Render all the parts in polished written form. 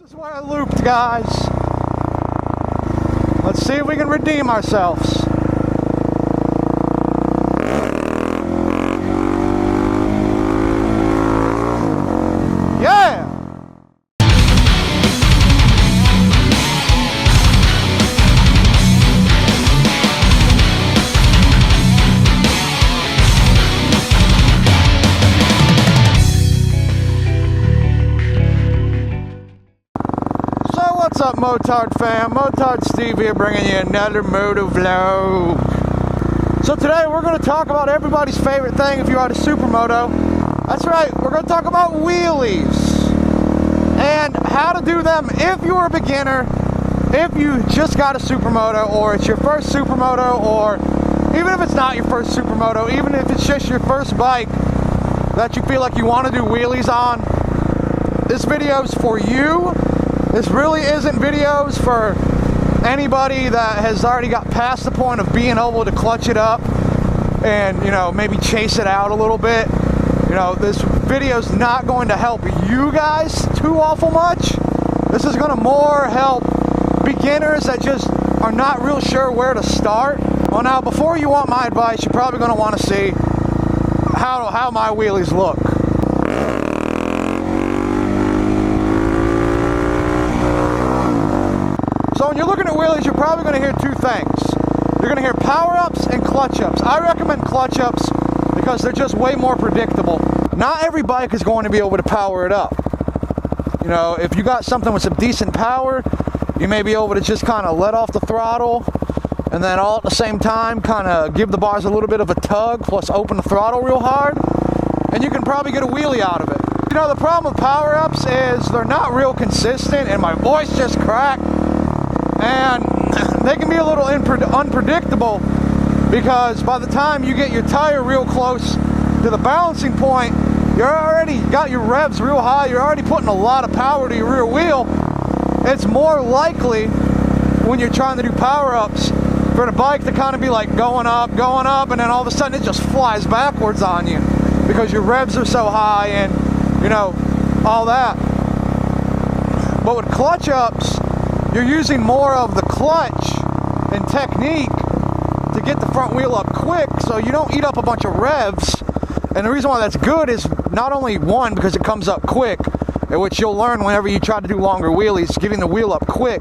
This is where I looped, guys. Let's see if we can redeem ourselves. Yeah! What's up, Motard fam? MotardSteve here, bringing you another moto vlog. So today we're going to talk about everybody's favorite thing if you ride a Supermoto. That's right, we're going to talk about wheelies and how to do them if you're a beginner, if you just got a Supermoto, or it's your first Supermoto, or even if it's not your first Supermoto, even if it's just your first bike that you feel like you want to do wheelies on. This video's for you. This really isn't videos for anybody that has already got past the point of being able to clutch it up and, you know, maybe chase it out a little bit. You know, this video's not going to help you guys too awful much. This is going to more help beginners that just are not real sure where to start. Well, now, before you want my advice, you're probably going to want to see how my wheelies look. So when you're looking at wheelies, you're probably going to hear two things. You're going to hear power-ups and clutch-ups. I recommend clutch-ups because they're just way more predictable. Not every bike is going to be able to power it up. You know, if you got something with some decent power, you may be able to just kind of let off the throttle and then all at the same time kind of give the bars a little bit of a tug plus open the throttle real hard, and you can probably get a wheelie out of it. You know, the problem with power-ups is they're not real consistent, and my voice just cracked. And they can be a little unpredictable because by the time you get your tire real close to the balancing point, you're already got your revs real high, you're already putting a lot of power to your rear wheel. It's more likely when you're trying to do power-ups for the bike to kind of be like going up, and then all of a sudden it just flies backwards on you because your revs are so high and, you know, all that. But with clutch-ups, you're using more of the clutch and technique to get the front wheel up quick so you don't eat up a bunch of revs. And the reason why that's good is not only one, because it comes up quick, which you'll learn whenever you try to do longer wheelies, getting the wheel up quick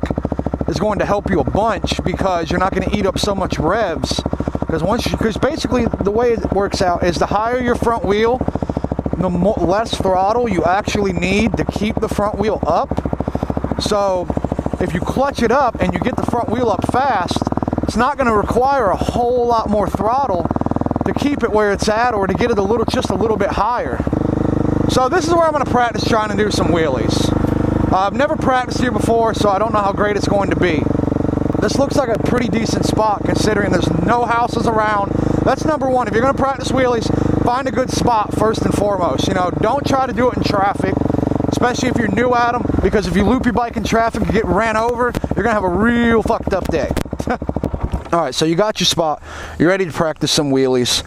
is going to help you a bunch because you're not going to eat up so much revs. Because basically the way it works out is the higher your front wheel, the less throttle you actually need to keep the front wheel up. So if you clutch it up and you get the front wheel up fast, it's not going to require a whole lot more throttle to keep it where it's at or to get it just a little bit higher. So this is where I'm going to practice trying to do some wheelies. I've never practiced here before, so I don't know how great it's going to be. This looks like a pretty decent spot considering there's no houses around. That's number one. If you're going to practice wheelies, find a good spot first and foremost. You know, don't try to do it in traffic, especially if you're new at them, because if you loop your bike in traffic and get ran over, you're going to have a real fucked up day. Alright, so you got your spot. You're ready to practice some wheelies.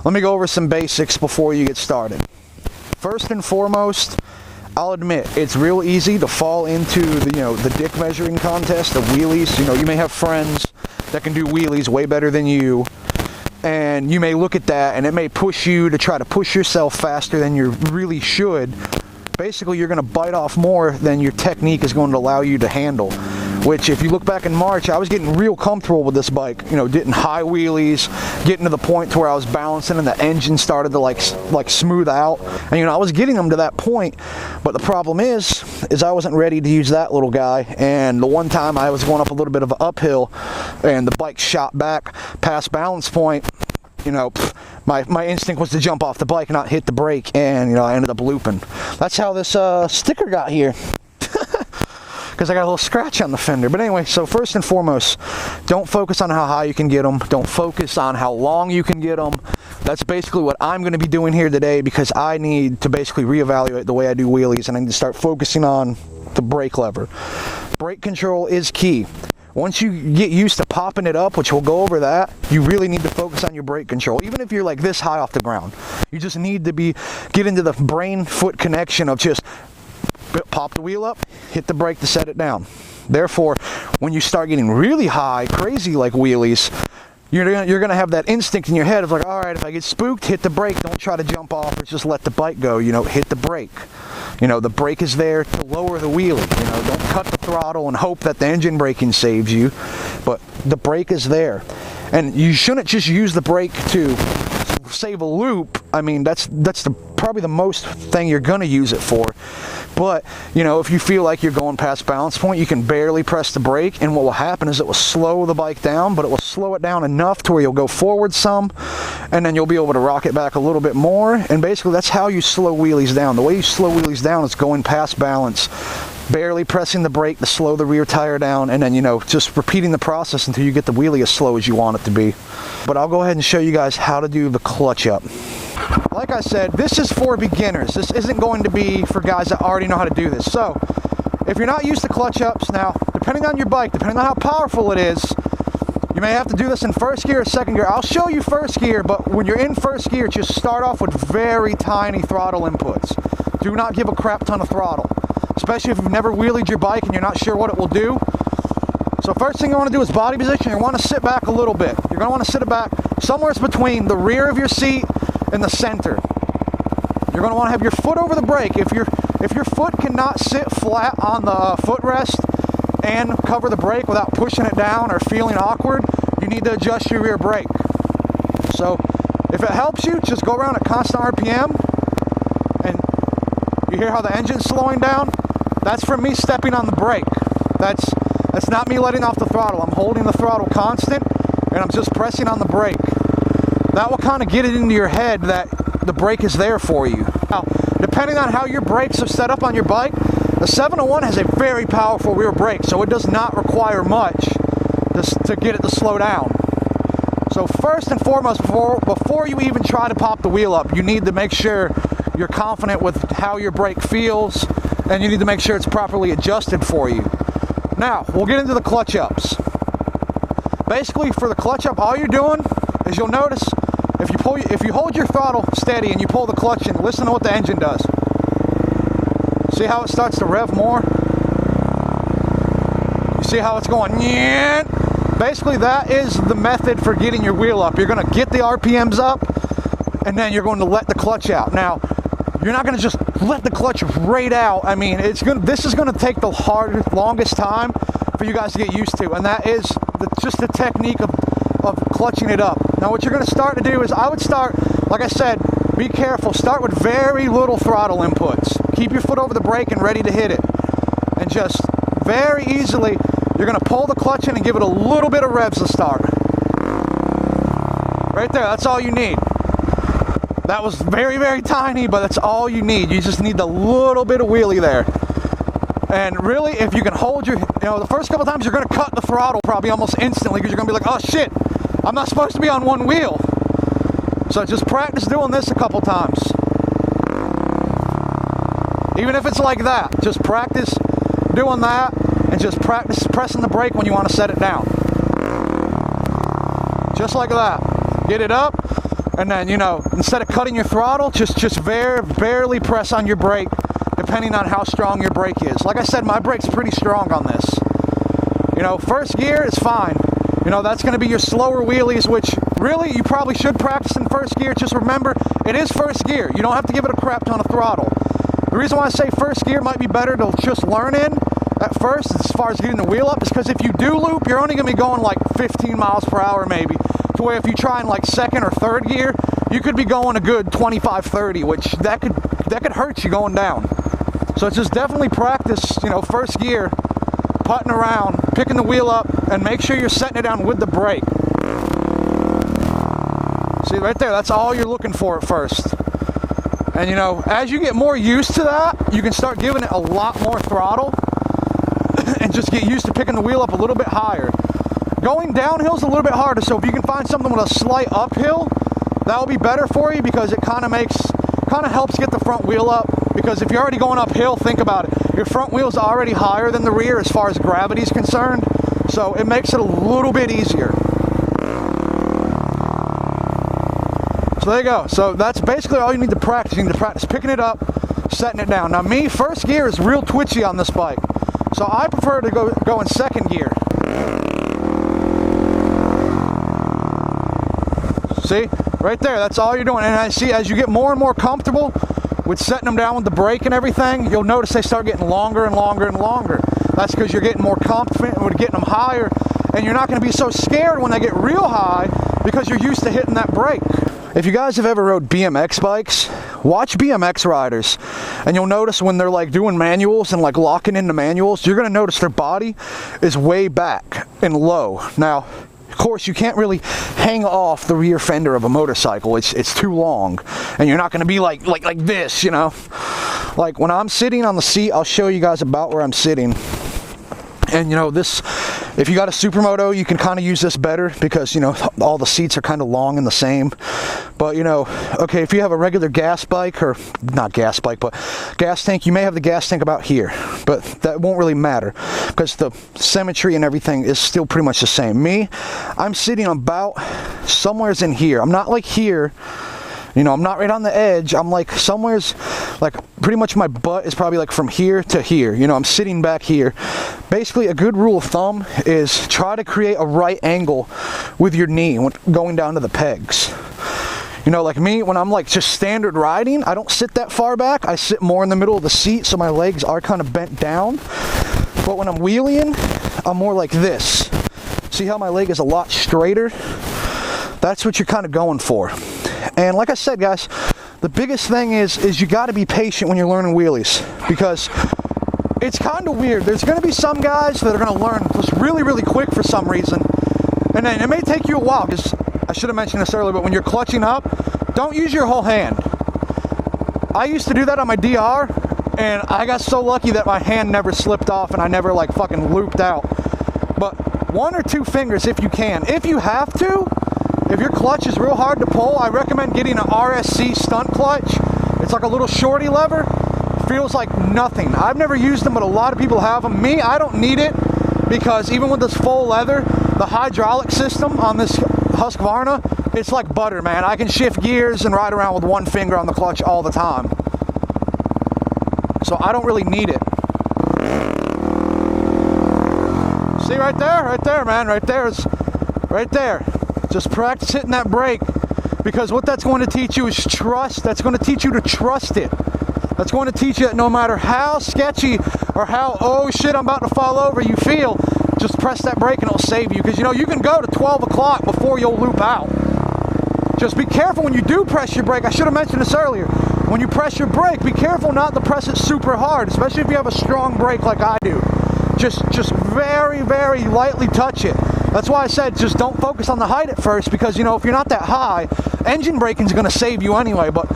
Let me go over some basics before you get started. First and foremost, I'll admit, it's real easy to fall into the dick measuring contest of wheelies. You know, you may have friends that can do wheelies way better than you, and you may look at that and it may push you to try to push yourself faster than you really should. Basically, you're going to bite off more than your technique is going to allow you to handle. Which, if you look back in March, I was getting real comfortable with this bike. You know, getting high wheelies, getting to the point to where I was balancing and the engine started to like smooth out. And you know, I was getting them to that point. But the problem is I wasn't ready to use that little guy. And the one time I was going up a little bit of an uphill, and the bike shot back past balance point. You know, my instinct was to jump off the bike and not hit the brake, and you know, I ended up looping. That's how this sticker got here. Because I got a little scratch on the fender. But anyway, so first and foremost, don't focus on how high you can get them. Don't focus on how long you can get them. That's basically what I'm going to be doing here today, because I need to basically reevaluate the way I do wheelies, and I need to start focusing on the brake lever. Brake control is key. Once you get used to popping it up, which we'll go over that, you really need to focus on your brake control. Even if you're like this high off the ground, you just need to get into the brain-foot connection of just pop the wheel up, hit the brake to set it down. Therefore, when you start getting really high, crazy like wheelies, you're gonna have that instinct in your head of like, all right, if I get spooked, hit the brake. Don't try to jump off or just let the bike go. You know, hit the brake. You know, the brake is there to lower the wheelie. You know, don't cut the throttle and hope that the engine braking saves you, but the brake is there. And you shouldn't just use the brake to save a loop. I mean, that's probably the most thing you're gonna use it for. But, you know, if you feel like you're going past balance point, you can barely press the brake, and what will happen is it will slow the bike down, but it will slow it down enough to where you'll go forward some, and then you'll be able to rock it back a little bit more. And basically that's how you slow wheelies down. The way you slow wheelies down is going past balance, barely pressing the brake to slow the rear tire down, and then, you know, just repeating the process until you get the wheelie as slow as you want it to be. But I'll go ahead and show you guys how to do the clutch up. Like I said, this is for beginners. This isn't going to be for guys that already know how to do this. So, if you're not used to clutch ups, now, depending on your bike, depending on how powerful it is, you may have to do this in first gear or second gear. I'll show you first gear, but when you're in first gear, just start off with very tiny throttle inputs. Do not give a crap ton of throttle, especially if you've never wheelied your bike and you're not sure what it will do. So first thing you want to do is body position. You want to sit back a little bit. You're going to want to sit it back somewhere between the rear of your seat and the center. You're going to want to have your foot over the brake. If your foot cannot sit flat on the footrest and cover the brake without pushing it down or feeling awkward, you need to adjust your rear brake. So if it helps you, just go around at constant RPM, and you hear how the engine's slowing down? That's from me stepping on the brake. That's not me letting off the throttle. I'm holding the throttle constant, and I'm just pressing on the brake. That will kind of get it into your head that the brake is there for you. Now, depending on how your brakes are set up on your bike, the 701 has a very powerful rear brake, so it does not require much to get it to slow down. So first and foremost, before you even try to pop the wheel up, you need to make sure you're confident with how your brake feels, and you need to make sure it's properly adjusted for you. Now, we'll get into the clutch ups. Basically, for the clutch up, all you're doing is, you'll notice if you hold your throttle steady and you pull the clutch in, listen to what the engine does. See how it starts to rev more? You see how it's going? Basically, that is the method for getting your wheel up. You're going to get the RPMs up, and then you're going to let the clutch out. Now, you're not going to just let the clutch right out. I mean, this is going to take the longest time for you guys to get used to, and that is just the technique of clutching it up. Now, what you're going to start to do is, I would start, like I said, be careful. Start with very little throttle inputs. Keep your foot over the brake and ready to hit it. And just very easily, you're going to pull the clutch in and give it a little bit of revs to start. Right there, that's all you need. That was very, very tiny, but that's all you need. You just need a little bit of wheelie there. And really, if you can hold the first couple times, you're going to cut the throttle probably almost instantly, because you're going to be like, oh shit, I'm not supposed to be on one wheel. So just practice doing this a couple times. Even if it's like that, just practice doing that, and just practice pressing the brake when you want to set it down. Just like that. Get it up, and then, instead of cutting your throttle, just barely press on your brake, depending on how strong your brake is. Like I said, my brake's pretty strong on this. First gear is fine. That's going to be your slower wheelies, which really you probably should practice in first gear. Just remember, it is first gear. You don't have to give it a crap ton of throttle. The reason why I say first gear might be better to just learn in at first, as far as getting the wheel up, is because if you do loop, you're only going to be going like 15 miles per hour maybe. To where if you try in like second or third gear, you could be going a good 25, 30, which that could hurt you going down. So it's just definitely practice, first gear, putting around, picking the wheel up, and make sure you're setting it down with the brake. See right there, that's all you're looking for at first. And as you get more used to that, you can start giving it a lot more throttle and just get used to picking the wheel up a little bit higher. Going downhill is a little bit harder, so if you can find something with a slight uphill, that'll be better for you, because it kind of helps get the front wheel up. Because if you're already going uphill, think about it. Your front wheel's already higher than the rear as far as gravity is concerned, so it makes it a little bit easier. So there you go. So that's basically all you need to practice. You need to practice picking it up, setting it down. Now me, first gear is real twitchy on this bike, so I prefer to go in second gear. See, right there, that's all you're doing. And I see as you get more and more comfortable with setting them down with the brake and everything, you'll notice they start getting longer and longer and longer. That's because you're getting more confident with getting them higher, and you're not going to be so scared when they get real high because you're used to hitting that brake. If you guys have ever rode BMX bikes, watch BMX riders, and you'll notice when they're like doing manuals and like locking into manuals, you're going to notice their body is way back and low. Now, of course, you can't really hang off the rear fender of a motorcycle. It's too long, and you're not going to be like this, you know. Like when I'm sitting on the seat, I'll show you guys about where I'm sitting. And you know, this, if you got a Supermoto, you can kind of use this better because, you know, all the seats are kind of long and the same. But, you know, okay, if you have a regular gas bike, or not gas bike, but gas tank, you may have the gas tank about here. But that won't really matter because the symmetry and everything is still pretty much the same. Me, I'm sitting about somewhere's in here. I'm not like here. You know, I'm not right on the edge. I'm like somewhere's, like pretty much my butt is probably like from here to here. You know, I'm sitting back here. Basically, a good rule of thumb is try to create a right angle with your knee when going down to the pegs. You know, like me, when I'm like just standard riding, I don't sit that far back. I sit more in the middle of the seat, so my legs are kind of bent down. But when I'm wheeling, I'm more like this. See how my leg is a lot straighter? That's what you're kind of going for. And like I said, guys, the biggest thing is you got to be patient when you're learning wheelies, because it's kind of weird. There's going to be some guys that are going to learn just really, really quick for some reason. And then it may take you a while, because I should have mentioned this earlier, but when you're clutching up, don't use your whole hand. I used to do that on my DR, and I got so lucky that my hand never slipped off and I never like fucking looped out. But one or two fingers if you can. If you have to, if your clutch is real hard to pull, I recommend getting an RSC stunt clutch. It's like a little shorty lever. Feels like nothing. I've never used them, but a lot of people have them. Me, I don't need it, because even with this full leather, the hydraulic system on this Husqvarna, it's like butter, man. I can shift gears and ride around with one finger on the clutch all the time. So I don't really need it. See right there, man, right there. Just practice hitting that brake, because what that's going to teach you is trust. That's going to teach you to trust it. That's going to teach you that no matter how sketchy or how, oh shit, I'm about to fall over, you feel, just press that brake and it'll save you. Because, you know, you can go to 12 o'clock before you'll loop out. Just be careful when you do press your brake. I should have mentioned this earlier. When you press your brake, be careful not to press it super hard, especially if you have a strong brake like I do. Just very, very lightly touch it. That's why I said just don't focus on the height at first, because, you know, if you're not that high, engine braking is going to save you anyway. But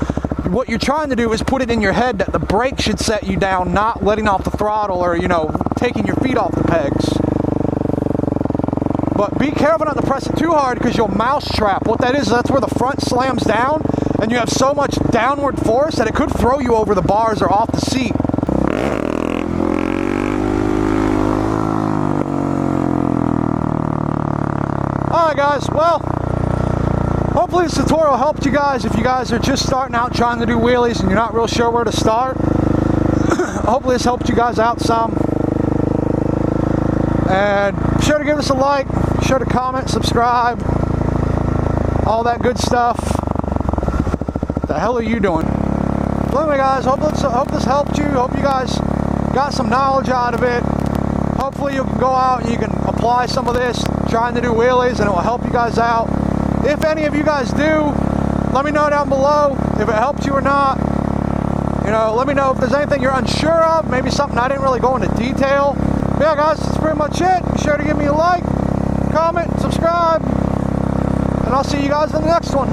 what you're trying to do is put it in your head that the brake should set you down, not letting off the throttle or, you know, taking your feet off the pegs. But be careful not to press it too hard, because you'll mouse trap. What that is, that's where the front slams down, and you have so much downward force that it could throw you over the bars or off the seat. Alright guys, well, hopefully this tutorial helped you guys if you guys are just starting out trying to do wheelies and you're not real sure where to start. Hopefully this helped you guys out some. And be sure to give us a like, be sure to comment, subscribe, all that good stuff. The hell are you doing? So anyway guys, hope this helped you. Hope you guys got some knowledge out of it. Hopefully you can go out and you can apply some of this trying to do wheelies, and it will help you guys out. If any of you guys do, let me know down below if it helped you or not. You know, let me know if there's anything you're unsure of, maybe something I didn't really go into detail. But yeah guys, that's pretty much it. Be sure to give me a like, comment, subscribe, and I'll see you guys in the next one.